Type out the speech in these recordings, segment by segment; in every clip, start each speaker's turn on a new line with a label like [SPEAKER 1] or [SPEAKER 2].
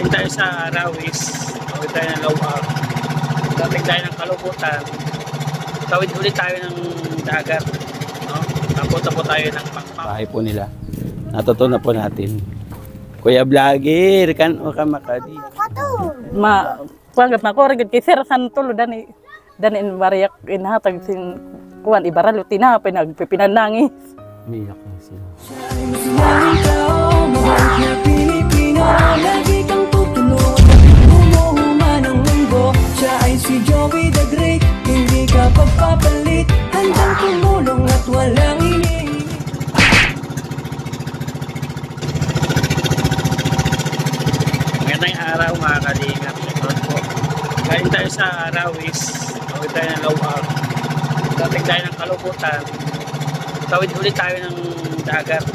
[SPEAKER 1] Kain tayo sa Rawis. Tawid tayo ng Lawa. Dating tayo ng Kalukutan. Tawid ulit tayo ng dagat. No? Napunta po tayo ng Pakpak. Bahay po nila. Natutunan po natin. Kuya Vlogger, kan o ka makadi.
[SPEAKER 2] Kuangat na ko rigid kay Sir Santulo dani in bariyak inhatag sin kuan ibaralo tinapay nagpipinanangis.
[SPEAKER 1] Umiyak na sila.
[SPEAKER 3] Lagi kang tutulog, umuhuman ang mundo. Siya ay si Joey the Great, hindi ka pagpapalit. Handang tumulong at walang iniinit.
[SPEAKER 1] Magandang araw mga kalingap. Kain tayo sa Rawis. Tawid tayo ng Lawa. Dating tayo ng Kalukutan. Tawid ulit tayo ng dagat.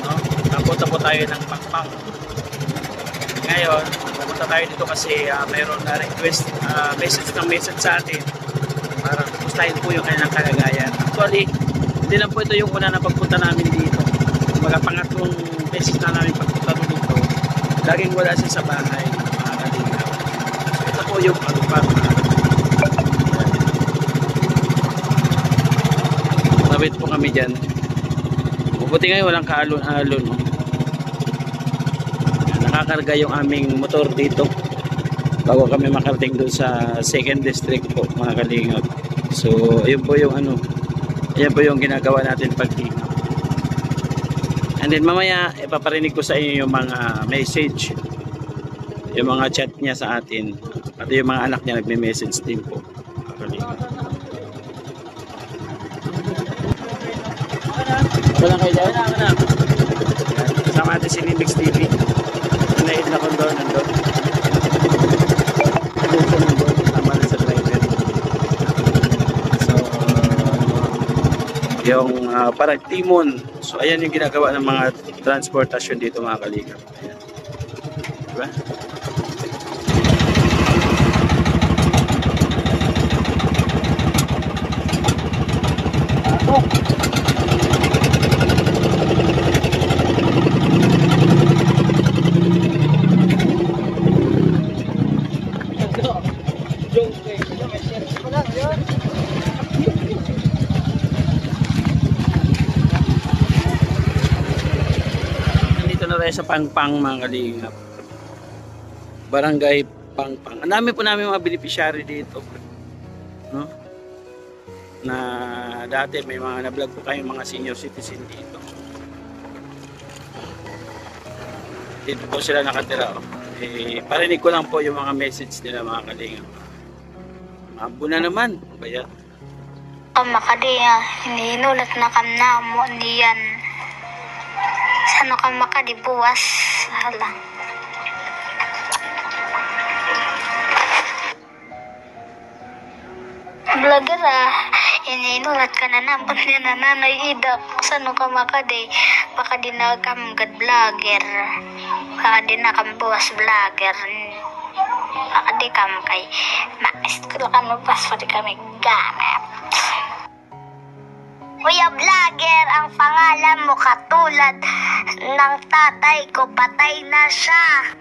[SPEAKER 1] No? Napunta po tayo ng Pakpak. Ngayon, pumunta tayo dito kasi mayroon na request, message sa atin para kumustahin po yung kanilang kalagayan. Actually, hindi lang po ito yung una na pagpunta namin dito. Mga pangatlong beses na namin pagpunta dito. Laging wala siya sa bahay, mga kalingap. So, ito po yung pagpag. Malapit po kami dyan. Mabuti ngayon walang kaalon-alon. Nakakarga yung aming motor dito bago kami makarating doon sa 2nd district po mga kalingap. So ayun po yung ayan po yung ginagawa natin paghinga. And then mamaya ipaparinig ko sa inyo yung mga message, yung mga chat niya sa atin at yung mga anak niya nagme-message din po mga kalingap. Walang kayo dyan? Kasama natin si Limix TV. Naid na kondo nandun. Tama na sa driver. So, yung parang timon. So, ayan yung ginagawa ng mga transportasyon dito mga kalingap. Ayan. Diba? Sa Pangpang mga kalingap, Barangay Pangpang. Ang dami po namin mga beneficiary dito, no? Na dati may mga na-vlog po kayong mga senior citizen dito. Dito po sila nakatira. Parinig ko lang po yung mga message nila mga kalingap. Maabo na naman ba yan?
[SPEAKER 4] Makadiya, hinihinulat na kamna mo niyan. Sana ka makadibuwas. Hala. Vlogger ininulat ka na naman niya na Nanay Ida. Sana ka makadi. Baka di na kamagad vlogger. Baka di na kambuwas vlogger. Baka di kam kay ma-school ka magpas pa di kami ganap. Kuya Vlogger, ang pangalan mo katulad ng tatay ko, patay na siya.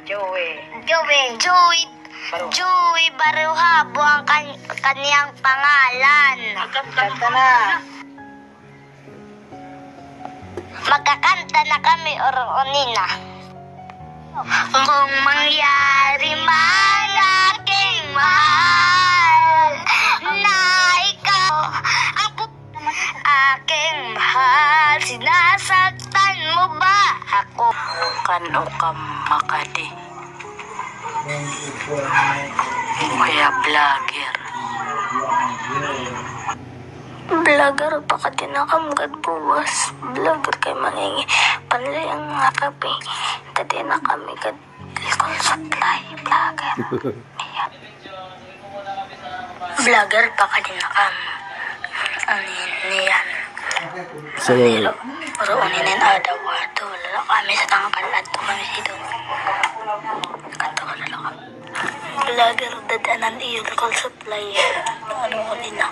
[SPEAKER 4] Joey Baruhabo ang kaniyang pangalan. Magkakanta na kami, Onina. Kung mangyari man aking mahal, na ikaw ang aking mahal, sinasaktan mo ba ako?
[SPEAKER 5] Kano ka makadi? Kuya Vlogger.
[SPEAKER 4] Vlogger, baka di na kamagad buwas. Vlogger kay mangingi panlay ang mga kape. Tadi na kami gad likol sutlay. Vlogger. Ayan. Vlogger, baka di na kam. Niyan.
[SPEAKER 1] So,
[SPEAKER 4] Pero uninin adaw ato. Wala kami sa tangkal at kami dito. Kanto ka na lang kami. Vlogger, dadanan iyo likol sutlay. Ano unina?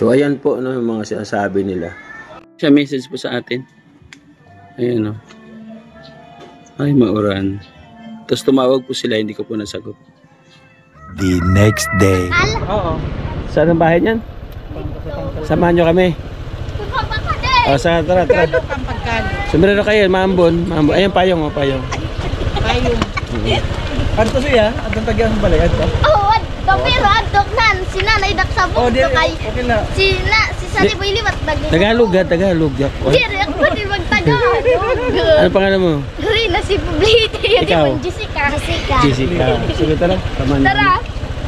[SPEAKER 1] so ayan po yung mga sinasabi nila. Siya message po sa atin. Ayan o. Ay, mauran. Tapos tumawag po sila, hindi ko po nasagot.
[SPEAKER 6] The next day.
[SPEAKER 1] Oo. Saan ang bahay niyan? Samahan nyo kami. O, tara. Sumira na kayo, maambon. Ayun, payong, payong.
[SPEAKER 7] Kanto siya, at ang tagyang balay, ato.
[SPEAKER 4] Oh, pero adok nan si nanay dak sa
[SPEAKER 7] Oh,
[SPEAKER 4] bukto kay
[SPEAKER 7] okay na.
[SPEAKER 4] si Sani Boy liwat bagi.
[SPEAKER 1] Tagalog.
[SPEAKER 4] Diri ako di magtagalog.
[SPEAKER 1] Ano pangalan mo?
[SPEAKER 4] Rina si Publite, di
[SPEAKER 1] Ikaw?
[SPEAKER 4] man Jessica.
[SPEAKER 1] Jessica. Sige, tara. Tama na.
[SPEAKER 4] Tara.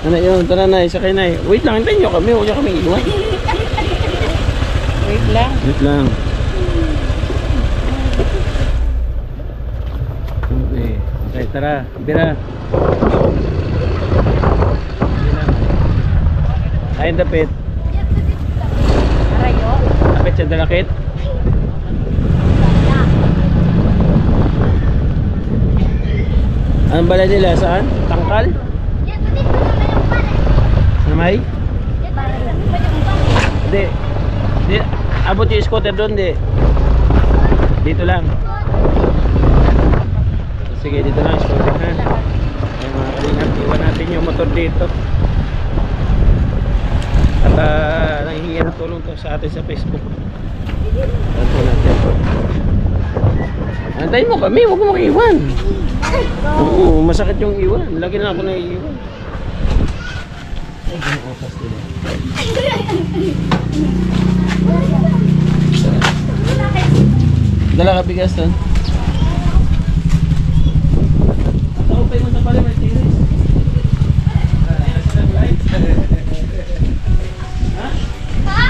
[SPEAKER 1] Ano yun? Tara na, isa kayo na. Wait lang, hintayin nyo kami. Huwag nyo kami iwan.
[SPEAKER 2] Wait lang.
[SPEAKER 1] Wait lang. Okay, tara. Bira. Ayun, dapit.
[SPEAKER 4] Arayo.
[SPEAKER 1] Dapit siya dalakit. Anong balay nila? Saan? Tangkal?
[SPEAKER 4] Yan dito na yung pare.
[SPEAKER 1] Namay?
[SPEAKER 4] Yan pare na yung pare.
[SPEAKER 1] Hindi. Di, abot yung scooter doon, di. Dito lang. Sige, dito lang scooter ha. Ay, mga kalingap, iwan natin yung motor dito. At nanghihingi ng tulong to sa atin sa Facebook. Tanto natin. Antayin mo kami, huwag mo iwan. Oo, masakit yung iwan. Lagi na ako na iwan. Ay, yung opas nila. Dala ka bigas doon. Taupay mo sa pala, may tiris. Ha?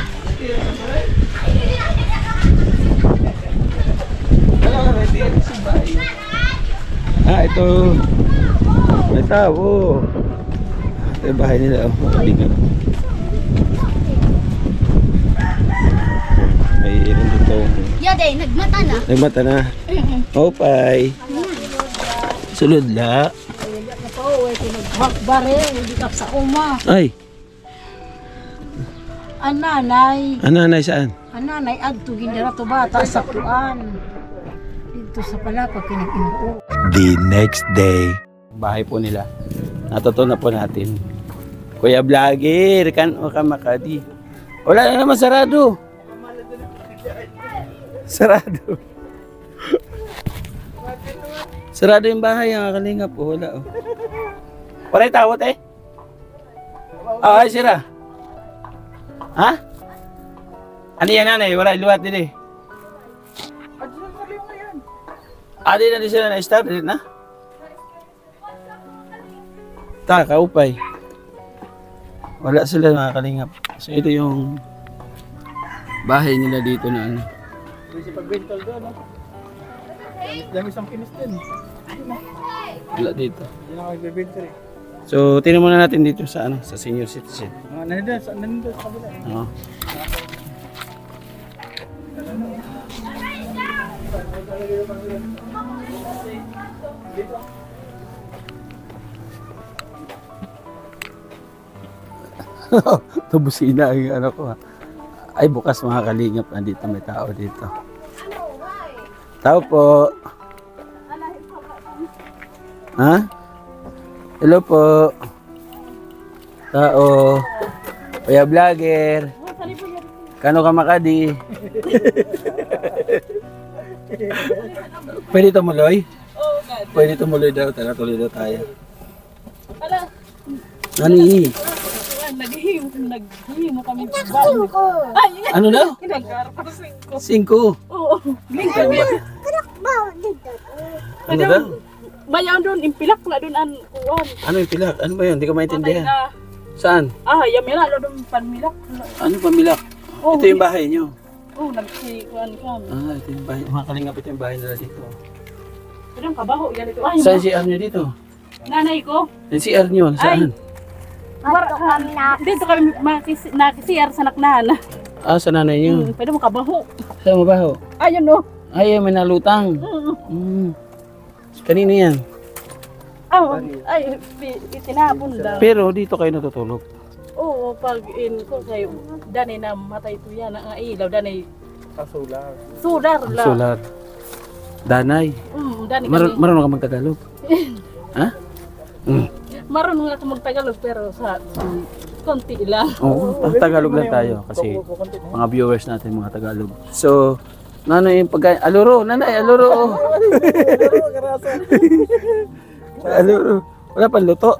[SPEAKER 1] Dala ka, may tiris sa bahay. Ito. May tao. Ito yung bahay nila. Bigat. Mayroon dito.
[SPEAKER 4] Yaday, nagmata na.
[SPEAKER 1] Nagmata na. Opay. Sulod la.
[SPEAKER 2] Hakbare, hindi ka sa uma.
[SPEAKER 1] Ay,
[SPEAKER 2] Ananay.
[SPEAKER 1] ananay saan?
[SPEAKER 2] Ananay, adto ginira to bata sa kuan. Dito sa palapag kinag-inuo.
[SPEAKER 6] The next day.
[SPEAKER 1] Bahay po nila. Natuto na po natin. Kuya Vlogger, kan o ka makadi. Wala na naman sarado. Sarado. Sarado yung bahay, ang kalingap po. Wala oh. Waray tawat eh. Ay, sira. Ha? Ano yan nanay? Waray luwat din eh. Adi na din sila na-start na? Kaupay. Wala sila mga kalingap. So ito yung bahay nila dito na ano.
[SPEAKER 7] Kasi pagbintol doon, no? Dami isang kinis din.
[SPEAKER 1] Wala dito.
[SPEAKER 7] Hindi na ako nagbibintol eh.
[SPEAKER 1] So tingnan muna natin dito sa ano, sa senior citizen.
[SPEAKER 7] Nandun sa kabila.
[SPEAKER 1] Oo. Tabusina ang ano ko ha. Ay bukas mga kalingap, nandito may tao dito. Tao po. Ha? Hello po. Tao. Kuya Vlogger. Kano ka makadi? Pwede tumuloy? Pwede tumuloy daw. Tara, tuloy daw tayo. Ano ini?
[SPEAKER 2] Naghihimo kami.
[SPEAKER 1] Ano daw? 5.
[SPEAKER 2] Oo.
[SPEAKER 1] Ano daw?
[SPEAKER 2] Bayaw doon, impilak na doon ang kuwan.
[SPEAKER 1] Ano yung pilak? Ano ba yun? Hindi ko maintindihan. Saan?
[SPEAKER 2] Yamira na doon panmilak.
[SPEAKER 1] Ano pamilak?
[SPEAKER 2] Oh,
[SPEAKER 1] Ito yung bahay nyo.
[SPEAKER 2] Oo, nagsikuan ka.
[SPEAKER 1] Ito yung bahay. Mga kalingap, ito yung bahay nila dito.
[SPEAKER 2] Pero ang kabaho, yan ito.
[SPEAKER 1] Saan si CR nyo dito?
[SPEAKER 2] Nanay ko.
[SPEAKER 1] Yung CR nyo, saan?
[SPEAKER 2] Dito kami nakisiyar sa naknahan.
[SPEAKER 1] Sa nanay nyo.
[SPEAKER 2] Pwede mo kabaho.
[SPEAKER 1] Saan mo baho?
[SPEAKER 2] Ayun o.
[SPEAKER 1] Ay, may nalutang. Kanino yan?
[SPEAKER 2] Tinapon lang.
[SPEAKER 1] Pero dito kayo natutulog.
[SPEAKER 2] Oo, pag in ko kayo, dani na matay to yan, ang ilaw, dani.
[SPEAKER 7] Solar.
[SPEAKER 2] Solar lang.
[SPEAKER 1] Solar. Danay.
[SPEAKER 2] Dani kami.
[SPEAKER 1] Marunong ka magtagalog? Ha?
[SPEAKER 2] Marunong ako magtagalog pero sa konti lang.
[SPEAKER 1] Oo, Tagalog lang tayo kasi mga viewers natin mga Tagalog. So, nanay yung pagkain. Aluro, nanay, aluro. Aluro. Wala pang luto.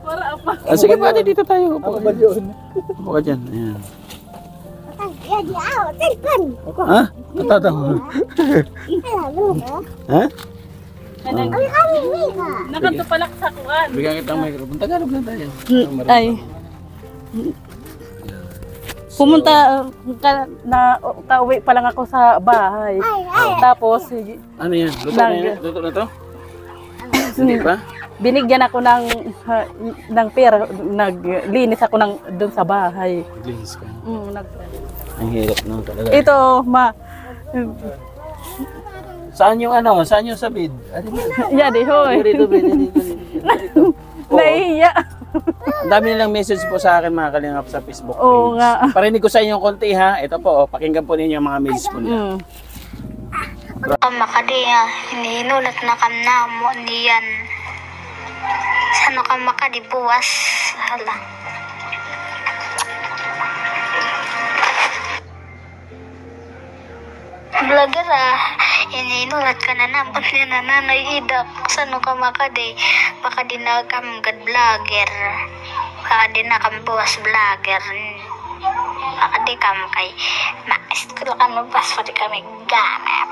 [SPEAKER 2] Para apa?
[SPEAKER 1] Sige, pati dito tayo. Upo ka dyan. Upo ka dyan. Ayan. Ha? Tatatawa. Ha?
[SPEAKER 2] Nakanto pala sa kuan.
[SPEAKER 1] Bigyan kitang microphone. Tagalog lang tayo.
[SPEAKER 2] Ay. Pumunta kauwi pa lang ako sa bahay. Tapos
[SPEAKER 1] Ano yan? Luto na yan? Luto na to? Hindi pa?
[SPEAKER 2] binigyan ako ng pera, naglinis ako ng doon sa bahay.
[SPEAKER 1] Naglinis ka.
[SPEAKER 2] Mm,
[SPEAKER 1] Ang hirap no talaga.
[SPEAKER 2] ito
[SPEAKER 1] Saan yung ano? Saan yung sabid?
[SPEAKER 2] Yadi hoy.
[SPEAKER 1] Dito.
[SPEAKER 2] Naiiya.
[SPEAKER 1] Ang dami nilang message po sa akin mga kalingap sa Facebook page.
[SPEAKER 2] Oo nga.
[SPEAKER 1] Parinig ko sa inyo konti ha. Ito po, pakinggan po ninyo yung mga message po nila.
[SPEAKER 4] Makadiya, hinihinulat na kam na mo niyan. Sano ka makadibuwas? Hala. Vlogger hinihinulat ka na naman ni Nanay Ida. Sano ka makadi? Baka di na kam gad vlogger. Baka di na kam buwas vlogger. Baka di kam kay ma-school ka mo bas di kami gamit.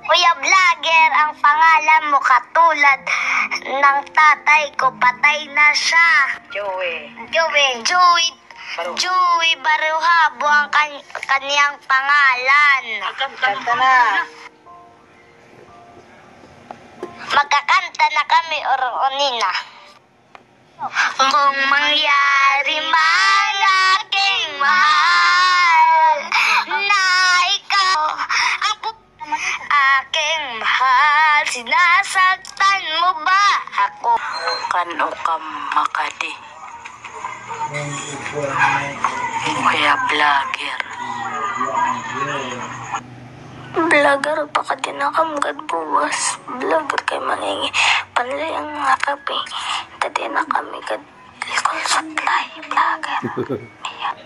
[SPEAKER 4] Kuya Vlogger, ang pangalan mo katulad ng tatay ko, patay na siya. Joey Baruhabo ang kaniyang pangalan. Kanta na. Magkakanta na kami, Oronina. Kung mangyari man aking mahal, na ikaw ang aking mahal, sinasaktan mo ba ako?
[SPEAKER 5] Kano ka makadi. Kaya vlogger.
[SPEAKER 4] Vlogger, baka din nakamagad buwas. Vlogger kay mangingi. Panlay ang mga kape. Tadi na kami gad. Likol supply. Vlogger. Ayan.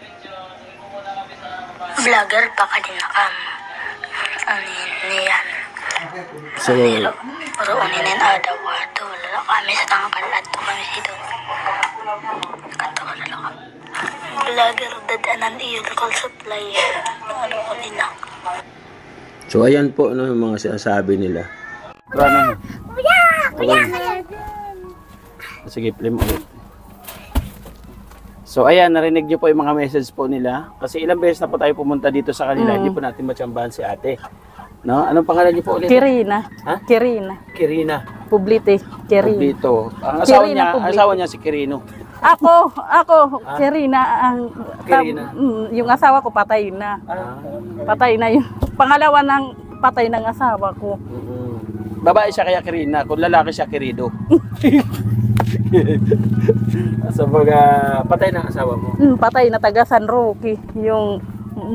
[SPEAKER 4] Vlogger, baka din nakam. Ano yan?
[SPEAKER 1] So,
[SPEAKER 4] Pero uninin ada wato. Lala kami sa tangkal at kami dito. Kanto ka lala kami. Vlogger, dadanan iyo. Likol supply. Ano ko nila.
[SPEAKER 1] so ayan po no, yung mga sinasabi nila. Ano? Sige, play mo ulit. So ayan, narinig niyo po yung mga message po nila. Kasi ilang beses na po tayo pumunta dito sa kanila, hindi po natin matsambahan si ate. No? Anong pangalan niyo po ulit?
[SPEAKER 2] Kirina.
[SPEAKER 1] Ha? Kirina.
[SPEAKER 2] Publite. Kirina.
[SPEAKER 1] Dito. Ang asawa
[SPEAKER 2] Kirina
[SPEAKER 1] niya,
[SPEAKER 2] Publite.
[SPEAKER 1] asawa niya si Kirino.
[SPEAKER 2] Ako, Kirina ang
[SPEAKER 1] Kirina.
[SPEAKER 2] yung asawa ko patay na. Patay na yung pangalawa ng patay ng asawa ko.
[SPEAKER 1] Babae siya kaya Kirina, kung lalaki siya Kirido. So patay na ang asawa mo.
[SPEAKER 2] Patay na taga San Roque, yung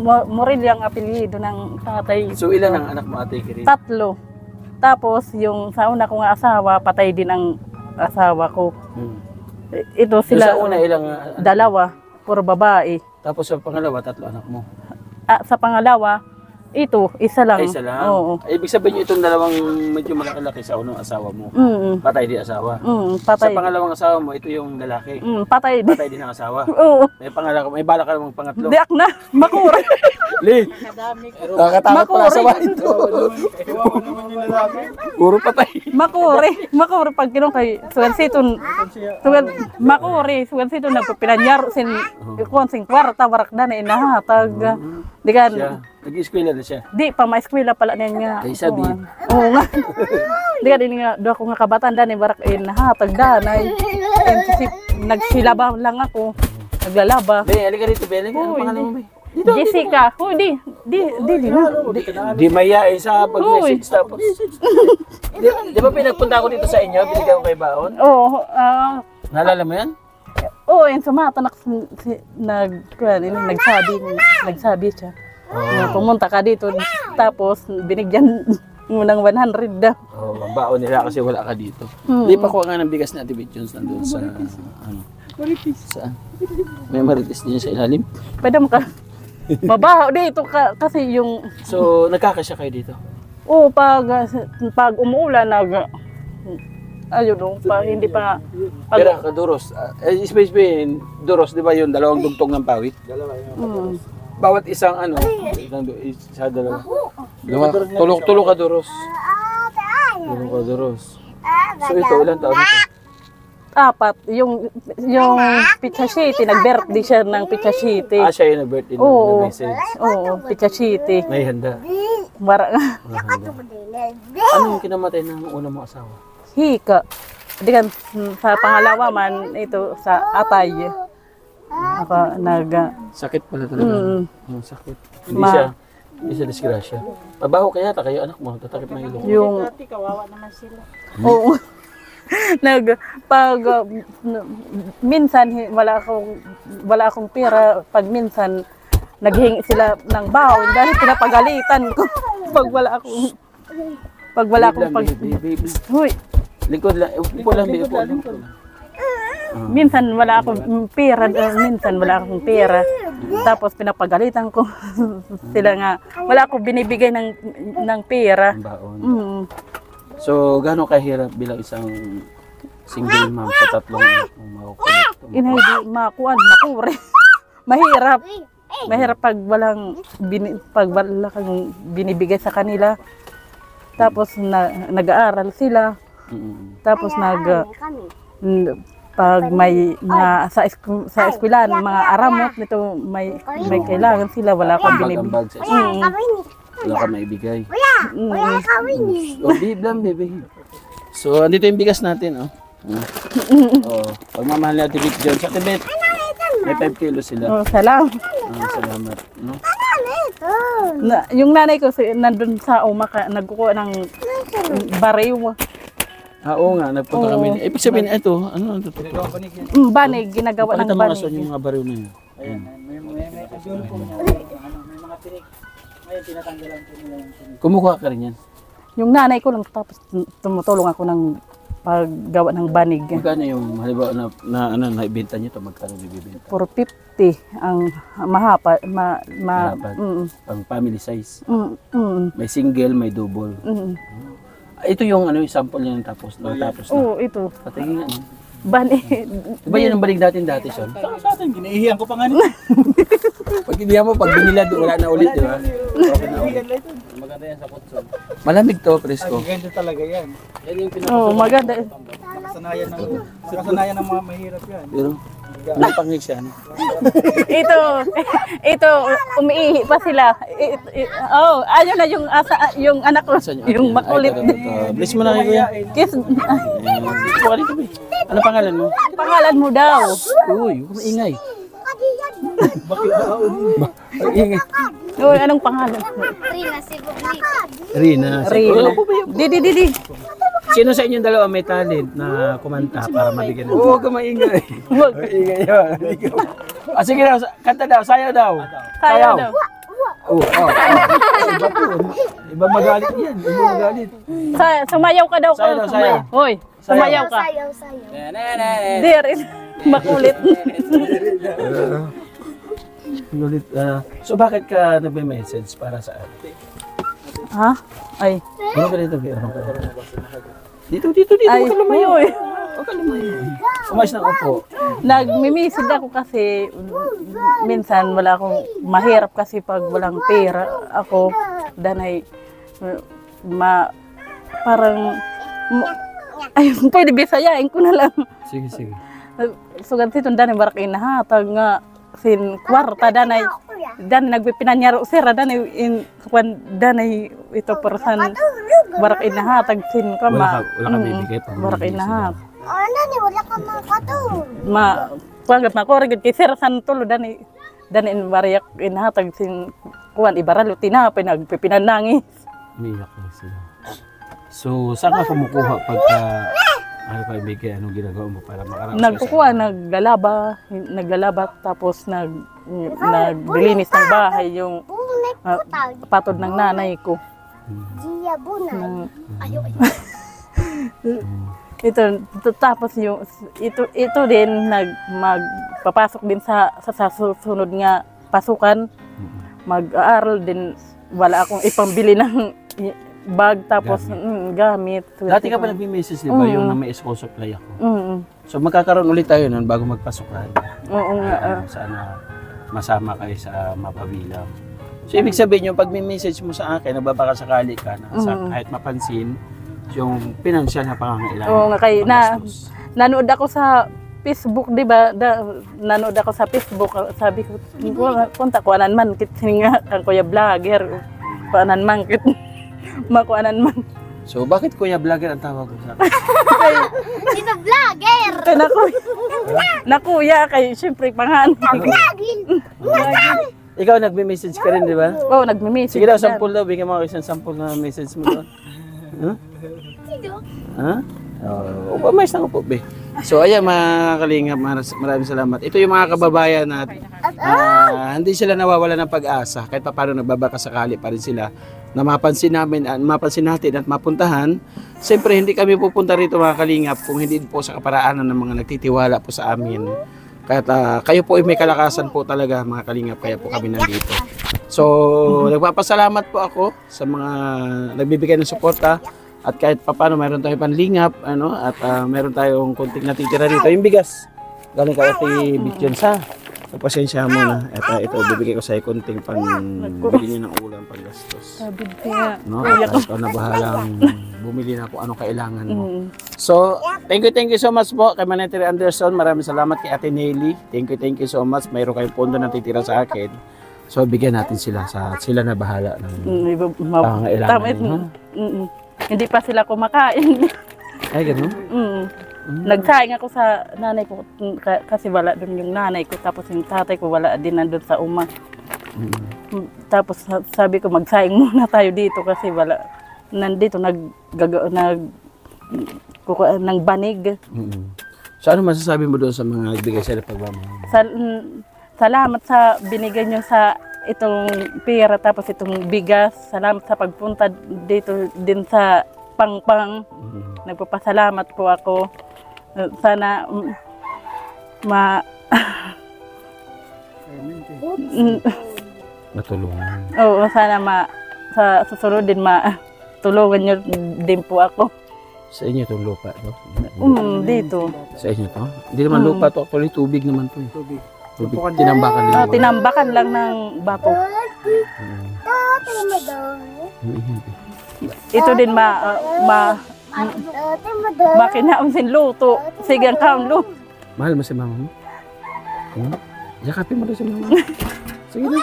[SPEAKER 2] Morel ang apelyido ng tatay.
[SPEAKER 1] So ilan ang anak mo ate Kirino?
[SPEAKER 2] 3. Tapos yung sa una kong asawa, patay din ang asawa ko. Ito
[SPEAKER 1] So,
[SPEAKER 2] sila
[SPEAKER 1] sa una ilang
[SPEAKER 2] 2, puro babae.
[SPEAKER 1] tapos sa pangalawa 3 anak mo.
[SPEAKER 2] Sa pangalawa, ito, isa lang.
[SPEAKER 1] Ay, isa lang.
[SPEAKER 2] Oo.
[SPEAKER 1] Ay, ibig sabihin itong dalawang medyo malaki-laki sa unang asawa mo. Patay din asawa.
[SPEAKER 2] Patay.
[SPEAKER 1] Sa pangalawang asawa mo, ito yung lalaki.
[SPEAKER 2] Patay din.
[SPEAKER 1] Patay din ang asawa.
[SPEAKER 2] Oo.
[SPEAKER 1] May bala ka namang pangatlo.
[SPEAKER 2] Diak na, makura.
[SPEAKER 1] Li! Nakakatakot pala sa bahay ito. Puro patay.
[SPEAKER 2] Makuri pag kinong kay Suwansito. Suwansito nagpapilanyar sing kwarta warak na inahatag. Di kan.
[SPEAKER 1] Nag-eskwela na siya.
[SPEAKER 2] Di pa ma-eskwela pala niya.
[SPEAKER 1] Kay sabi.
[SPEAKER 2] Oo nga. Di ka din nga do ako nga kabataan dani barak inahatag danay. Nagsilaba lang ako. Naglalaba.
[SPEAKER 1] Be, alika dito, Be. Ano pangalan mo, Be?
[SPEAKER 2] Jessica. Di na.
[SPEAKER 1] Di mayain sa pag-message tapos. Di ba pinagpunta ako dito sa inyo? Binigyan ko kay Baon?
[SPEAKER 2] Oo.
[SPEAKER 1] Naalala mo yan?
[SPEAKER 2] Oo, yung sumatanak nagsabi siya. Pumunta ka dito, tapos binigyan Unang 100 daw.
[SPEAKER 1] Oh, ang baon nila kasi wala ka dito.
[SPEAKER 2] Mm.
[SPEAKER 1] Di pa kuha nga ng bigas ni Ate Beth Jones nandun sa ano. Saan? May marites din sa ilalim.
[SPEAKER 2] Pwede mo ka. Mabaho dito kasi yung
[SPEAKER 1] So, nagkakasya kayo dito?
[SPEAKER 2] pag umuulan ayun pag hindi pa
[SPEAKER 1] Pero kaduros, space bin, duros, di ba yun, dalawang dugtong ng pawit? Bawat isang ano, isa dalawa. Tulok ka duros. Tulok ka duros. So ito, ilang taon ito?
[SPEAKER 2] 4 yung Pizza City nag-birthday siya ng Pizza City.
[SPEAKER 1] Siya yung nag-birthday
[SPEAKER 2] Oo.
[SPEAKER 1] ng message.
[SPEAKER 2] Oo, Pizza City.
[SPEAKER 1] May handa.
[SPEAKER 2] Mara
[SPEAKER 1] May handa. Ano yung kinamatay ng unang mo asawa?
[SPEAKER 2] hika. Di kan sa pangalawa man ito sa atay. Ako
[SPEAKER 1] Sakit pala talaga. Sakit. Hindi
[SPEAKER 2] Ma-
[SPEAKER 1] siya disgrasya. Pabaho kaya ta kayo anak mo, tatakip ng ilong.
[SPEAKER 2] yung Oo. Pag minsan wala akong pera, pag minsan naghingi sila ng baon dahil pinapagalitan ko pag wala akong Huy,
[SPEAKER 1] Likod lang, upo lang, upo lang.
[SPEAKER 2] minsan wala akong pera, tapos pinapagalitan ko sila nga wala akong binibigay ng pera.
[SPEAKER 1] Ang baon.
[SPEAKER 2] Mm.
[SPEAKER 1] So, gaano kahirap bilang isang single mom sa tatlong anak mong makukulit?
[SPEAKER 2] Hindi makure. Mahirap pag wala kang binibigay sa kanila. Tapos nag-aaral sila. Tapos pag may mga sa eskwelahan, mga aramot nito may kailangan sila, wala akong binibigay.
[SPEAKER 1] Sa eskwela, wala ka maibigay. So, babe lang, baby. So, andito yung bigas natin, oh. Pagmamahal ni Ate Beth Jones. Ate Beth, may 5 kilos sila.
[SPEAKER 2] Salamat.
[SPEAKER 1] Salamat. No?
[SPEAKER 2] Yung nanay ko nandun sa Umaka, nagkukuha ng bariw.
[SPEAKER 1] Oo nga, nagpunta kami. Ibig sabihin, ito, ano ito?
[SPEAKER 2] Banig, ginagawa ng
[SPEAKER 1] Pakita mo nga
[SPEAKER 2] banig.
[SPEAKER 1] son yung mga bariw na yun. Ayan.
[SPEAKER 7] May mga tinik. Ngayon, tinatanggalan ko nila yung tinik.
[SPEAKER 1] Kumukuha ka rin yan.
[SPEAKER 2] Yung nanay ko lang, tapos tumutulong ako ng paggawa ng banig.
[SPEAKER 1] Magkano yung, halimbawa na naibenta niyo ito, magkano bibibenta?
[SPEAKER 2] 450 ang mahapa.
[SPEAKER 1] Mahaba. Pang family size. May single, may double. Ito yung ano yung sample niya ng tapos na.
[SPEAKER 2] Oo, ito.
[SPEAKER 1] Patingin nga.
[SPEAKER 2] Banig.
[SPEAKER 1] Diba yun ang balig natin dati, Son?
[SPEAKER 7] Sa atin, ginahihiyan ko pa nga nito.
[SPEAKER 1] Pag hindi mo, pag binilad, wala na ulit, di ba? Okay na ulit.
[SPEAKER 7] Maganda yan sa kutson.
[SPEAKER 1] Malamig to, presko.
[SPEAKER 7] Ganda talaga yan. Yan yung
[SPEAKER 2] Oo, maganda.
[SPEAKER 7] Nakasanayan ng mga mahirap yan.
[SPEAKER 1] Pero, napangig siya. No?
[SPEAKER 2] Ito, umiihi pa sila. Ayun na yung anak ko,
[SPEAKER 1] Saan
[SPEAKER 2] yung makulit.
[SPEAKER 1] Ito. Bless mo na kayo, kuya.
[SPEAKER 2] Kiss,
[SPEAKER 1] Ito ka dito, be. Ano pangalan mo?
[SPEAKER 2] pangalan mo daw.
[SPEAKER 1] Uy, maingay. Maingay.
[SPEAKER 2] Uy, anong pangalan?
[SPEAKER 1] Rina.
[SPEAKER 2] Rina. Di.
[SPEAKER 1] Sino sa inyong dalawa may talent na kumanta para mabigyan ng... Oo, maingay. Maingay yun. Sige daw, kanta daw, sayaw daw.
[SPEAKER 2] Sayaw daw.
[SPEAKER 1] Iba magalit yan, iba magalit.
[SPEAKER 2] Sumayaw ka daw.
[SPEAKER 1] Sayaw daw, sayaw.
[SPEAKER 2] Hoy, sumayaw ka. Di rin. Makulit.
[SPEAKER 1] Gulit. So bakit ka nagme-message para sa ate?
[SPEAKER 2] Ha? Ay.
[SPEAKER 1] Ano ka dito? Dito.
[SPEAKER 2] Ay, uy.
[SPEAKER 1] Huwag ka lumayo. Umayos ng upo.
[SPEAKER 2] Nagmimisid ako kasi minsan wala akong mahirap kasi pag walang pera ako danay pwede bisayain ko na lang.
[SPEAKER 1] Sige.
[SPEAKER 2] Sugan si tundan ni barak inahatag nga sin kwarta danay nagpipinanyaro sir danay danay ito person barak inahatag sin kama
[SPEAKER 1] wala ka bibigay pang
[SPEAKER 2] barak inahat
[SPEAKER 4] Wala ka makatulog.
[SPEAKER 2] pagkat makorigid kay sir san tulo danay bariyak inahatag sin kuan ibaralo tinapay nagpipinanangis.
[SPEAKER 1] Umiyak na sila. So saan ka kumukuha pagka ano pa ibigay, anong ginagawa mo para makaraos?
[SPEAKER 2] Nagkukuha, naglalaba, tapos naglilinis ng bahay yung patod ng nanay ko. ng- tapos yung ito din magpapasok din sa susunod nga pasukan. Mag-aaral din, wala akong ipambili ng bag tapos gamit.
[SPEAKER 8] Dati ka pa nag-message, di ba? Yung na may school supply ako. So magkakaroon ulit tayo nun bago magpasok tayo.
[SPEAKER 2] Oo nga.
[SPEAKER 8] Sana masama kayo sa mapabilang. So ibig sabihin yung pag may message mo sa akin, nagbabaka sakali ka na kahit mapansin yung financial na pangangailangan.
[SPEAKER 2] Oo nga, kaya nanood ako sa Facebook, di ba? Nanood ako sa Facebook, sabi ko, punta ko anan man kit nga ang kuya vlogger, kuanan man kit makuanan man.
[SPEAKER 8] So bakit kuya vlogger ang tawag mo sa akin?
[SPEAKER 4] Sino vlogger?
[SPEAKER 2] Kay nakuya kay syempre pangan.
[SPEAKER 8] Ikaw nagme-message ka rin, di ba?
[SPEAKER 2] Oo, nagme-message.
[SPEAKER 8] Sige daw, sample daw. Bigyan mo ako isang sample na message mo doon. Ha? O ba, mais na po, be. So, ayan mga kalingap, maraming salamat. Ito yung mga kababayan na hindi sila nawawala ng pag-asa. Kahit pa paano nagbabaka sakali pa rin sila na mapansin natin at mapuntahan. Siyempre, hindi kami pupunta rito mga kalingap kung hindi po sa kaparaanan ng mga nagtitiwala po sa amin. Kahit kayo po ay may kalakasan po talaga mga kalingap, kaya po kami nandito. So, nagpapasalamat po ako sa mga nagbibigay ng suporta. At kahit paano mayroon tayong panlingap, at mayroon tayong konting natitira dito. Yung bigas, galing kay Ate Bitjons, ha? So, pasensya mo na. Ito, bibigay ko sa'yo konting bili niyo ng ulam, panggastos.
[SPEAKER 2] Sabi kaya.
[SPEAKER 8] No? At ikaw na bahalang bumili na kung anong kailangan mo. So, thank you so much po kay Manetri Anderson. Maraming salamat kay Ate Nelly. Thank you so much. Mayroon kayong pondo na titira sa akin. So, bigyan natin sila na bahala ng pangailangan niyo.
[SPEAKER 2] Hindi pa sila kumakain.
[SPEAKER 8] Ay, ganun?
[SPEAKER 2] Nagsaing ako sa nanay ko kasi wala doon yung nanay ko, tapos yung tatay ko wala din nandun sa uma. Tapos sabi ko magsaing muna tayo dito kasi wala nandito ng banig.
[SPEAKER 8] So ano masasabi mo doon sa mga nagbigay sila pagmamahal?
[SPEAKER 2] Salamat sa binigay niyo sa itong pera tapos itong bigas. Salamat sa pagpunta dito din sa Pangpang. Nagpapasalamat po ako. Sana
[SPEAKER 8] matulungan.
[SPEAKER 2] Oo, sana sa susunod din tulungan niyo din po ako.
[SPEAKER 8] Sa inyo itong lupa, no?
[SPEAKER 2] Dito.
[SPEAKER 8] Sa inyo to? Hindi naman lupa to, actually tubig naman to. Tubig. Tinambakan lang.
[SPEAKER 2] Tinambakan lang ng bato. Ito din makinaam sin luto. Sige ang kaon luto.
[SPEAKER 8] Mahal mo si mama mo? Yakapin mo doon si mama. Sige na.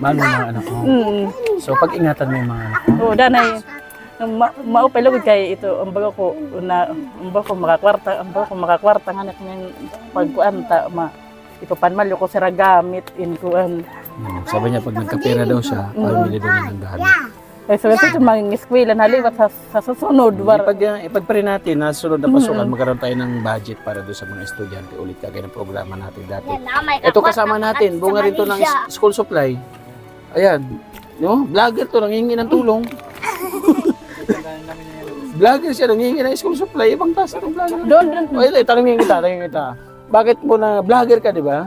[SPEAKER 8] Mahal mo mga anak mo. So pag-ingatan mo yung mga anak mo.
[SPEAKER 2] Oo, danay. Maupilog kay ito ang bago ko makakwarta ng anak ng pagkuanta ipapanmalyo ko sira gamit in kuan.
[SPEAKER 8] Sabi niya pag nagkapera daw siya, pamili daw ng gahan.
[SPEAKER 2] Kaya so ito mga eskwela naliwat sa susunod.
[SPEAKER 8] Ipag-pray natin na sunod na pasukan magkaroon tayo ng budget para doon sa mga estudyante ulit kagaya ng programa natin dati. Ito kasama natin, bunga rin to ng school supply. Ayan, no? Vlogger to, nanghihingi ng tulong. Vlogger siya, nanghihingi ng school supply. Ibang tasa itong vlogger.
[SPEAKER 2] Doon.
[SPEAKER 8] Tanongin kita. Bakit mo na vlogger ka, di ba?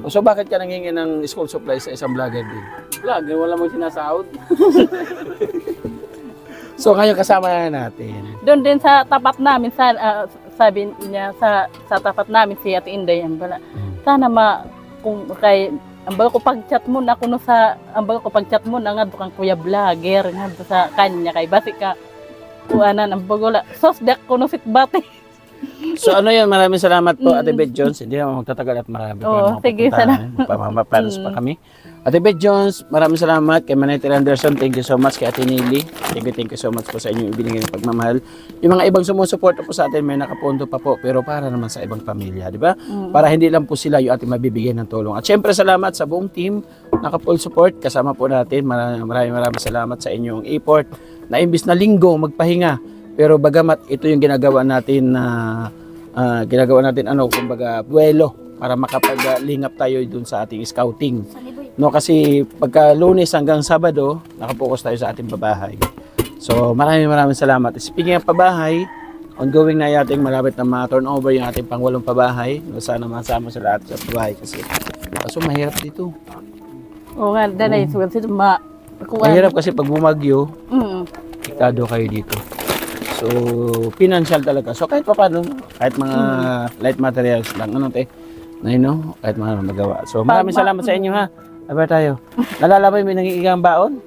[SPEAKER 8] So bakit ka nanghihingi ng school supply sa isang vlogger din?
[SPEAKER 7] Vlogger, wala mong sinasahod.
[SPEAKER 8] So ngayon kasama na natin.
[SPEAKER 2] Doon din sa tapat namin, sabi niya sa tapat namin si Ate Inday, sana kung kay ambaga ko pag-chat mo na kuno sa nga kang kuya vlogger nga sa kanya kay basi ka kuanan ambaga sos dak kuno sitbati.
[SPEAKER 8] So ano yun, maraming salamat po Ate Beth Jones. Hindi naman magtatagal at marami
[SPEAKER 2] pa sige,
[SPEAKER 8] Pamapaparas pa kami. Ate Beth Jones, maraming salamat kay Manetri Anderson. Thank you so much kay Ate Nelly. Thank you so much po sa inyong ibinigay ng pagmamahal. Yung mga ibang sumusuporta po sa atin may nakapunto pa po pero para naman sa ibang pamilya, di ba? Para hindi lang po sila yung ating mabibigyan ng tulong. At syempre salamat sa buong team, naka-full support kasama po natin. Maraming salamat sa inyong effort na imbis na linggo magpahinga. Pero bagamat ito yung ginagawa natin kumbaga buwelo para makapaglingap tayo dun sa ating scouting. No, kasi pagka Lunes hanggang Sabado, nakapokus tayo sa ating pabahay. So, maraming salamat. Speaking of pabahay, ongoing na yating malapit na ma-turnover yung ating pang-8 pabahay. No, sana masama sa lahat sa pabahay kasi kaso mahirap dito.
[SPEAKER 2] Oo nga, danay sugat sila
[SPEAKER 8] Mahirap kasi pag bumagyo,
[SPEAKER 2] Mm.
[SPEAKER 8] iktado kayo dito. So, financial talaga. So, kahit pa paano, kahit mga light materials lang, ano te, na kahit mga magawa. So, maraming salamat sa inyo ha. Aba tayo. Nalala mo yung may nangiigang baon?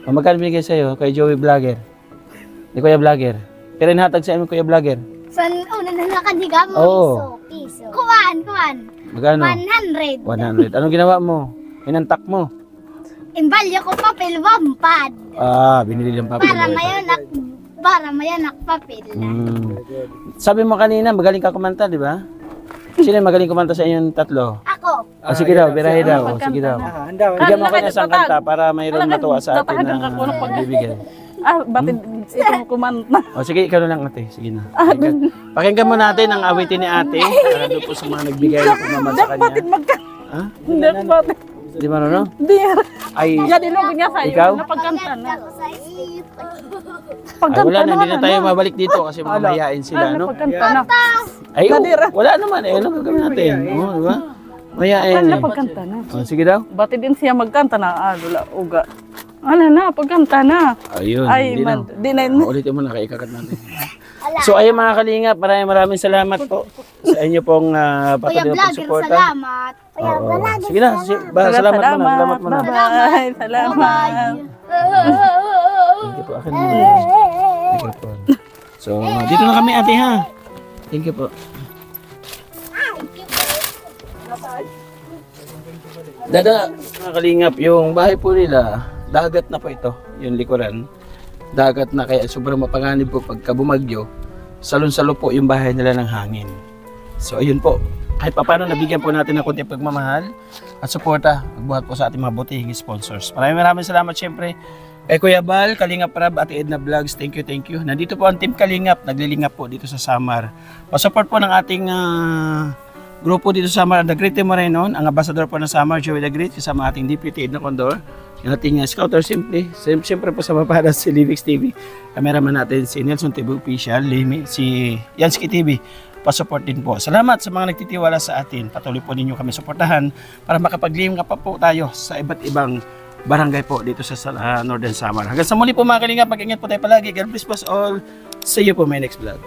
[SPEAKER 8] O, magkano binigay sa'yo kay Joey Vlogger? Ni Kuya Vlogger. Pero inhatag sa inyo Kuya Vlogger.
[SPEAKER 4] San una na nakadiga mo?
[SPEAKER 8] Oo.
[SPEAKER 4] Piso. Kuwan.
[SPEAKER 8] Magkano?
[SPEAKER 4] 100.
[SPEAKER 8] 100. Anong ginawa mo? Inantak mo?
[SPEAKER 4] Imbalyo ko papel wampad.
[SPEAKER 8] Binili lang papel.
[SPEAKER 4] Para mayanak papel.
[SPEAKER 8] Sabi mo kanina, magaling ka kumanta, di ba? Sino yung magaling kumanta sa inyong tatlo?
[SPEAKER 4] Ako.
[SPEAKER 8] Sige daw, birahe daw. Sige daw.
[SPEAKER 7] Handa.
[SPEAKER 8] Bigyan mo ako ng isang kanta para mayroon matuwa sa atin na pagbibigyan.
[SPEAKER 2] Batid itong kumanta.
[SPEAKER 8] Sige, ikaw na lang ate. Sige na. Pakinggan mo natin ang awitin ni ate. Para doon po sa mga nagbigay ng pagmamahal sa kanya.
[SPEAKER 2] Batid
[SPEAKER 8] Ha?
[SPEAKER 2] Hindi, batid.
[SPEAKER 8] Di marunong?
[SPEAKER 2] Hindi.
[SPEAKER 8] Ay,
[SPEAKER 2] Yan, ilog niya sa'yo.
[SPEAKER 8] Ikaw?
[SPEAKER 2] Napagkanta na.
[SPEAKER 8] ay wala na, hindi na tayo mabalik dito kasi mamayain sila, no?
[SPEAKER 2] Napagkanta na.
[SPEAKER 8] Ay, wala naman eh. Ano gagawin natin? Oo, di ba? Mayain eh.
[SPEAKER 2] Napagkanta na.
[SPEAKER 8] Sige daw.
[SPEAKER 2] Batid din siya magkanta na. Lula, uga. Ano na, pagkanta na.
[SPEAKER 8] Ayun,
[SPEAKER 2] Ay,
[SPEAKER 8] hindi na.
[SPEAKER 2] di na.
[SPEAKER 8] Ulitin mo na, kaikakat natin. So, ayun mga kalingap, maraming salamat po sa inyo pong patuloy na pagsuporta.
[SPEAKER 4] Salamat.
[SPEAKER 8] Oo. Sige na, salamat mo na. Salamat mo na.
[SPEAKER 2] Bye-bye. Salamat.
[SPEAKER 8] Thank you po. Akin mo na. Microphone. So, dito na kami ate ha. Thank you po. Dada, mga kalingap, yung bahay po nila, dagat na po ito, yung likuran. Dagat na kaya sobrang mapanganib po pagka bumagyo. Salon-salo po yung bahay nila ng hangin. So ayun po, kahit pa paano nabigyan po natin ng konti pagmamahal at suporta magbuhat po sa ating mga butihing sponsors. Maraming salamat syempre kay Kuya Bal, Kalingap Rab, Ate Edna Vlogs. Thank you. Nandito po ang Team Kalingap, naglilingap po dito sa Samar. Pa-support po ng ating grupo dito sa Samar, The Great Moreno, ang ambassador po ng Samar, Joey the Great, kasama ating Deputy Edna Condor. Yung ating scouter siyempre po sa Maparas si Livix TV. Cameraman natin si Nelson TV Official, si Yansky TV. Pa-support din po. Salamat sa mga nagtitiwala sa atin. Patuloy po ninyo kami suportahan para makapag-lingap pa po tayo sa iba't ibang barangay po dito sa Northern Samar. Hanggang sa muli po mga kalingap, mag-ingat po tayo palagi. God bless us all. See you po my next vlog.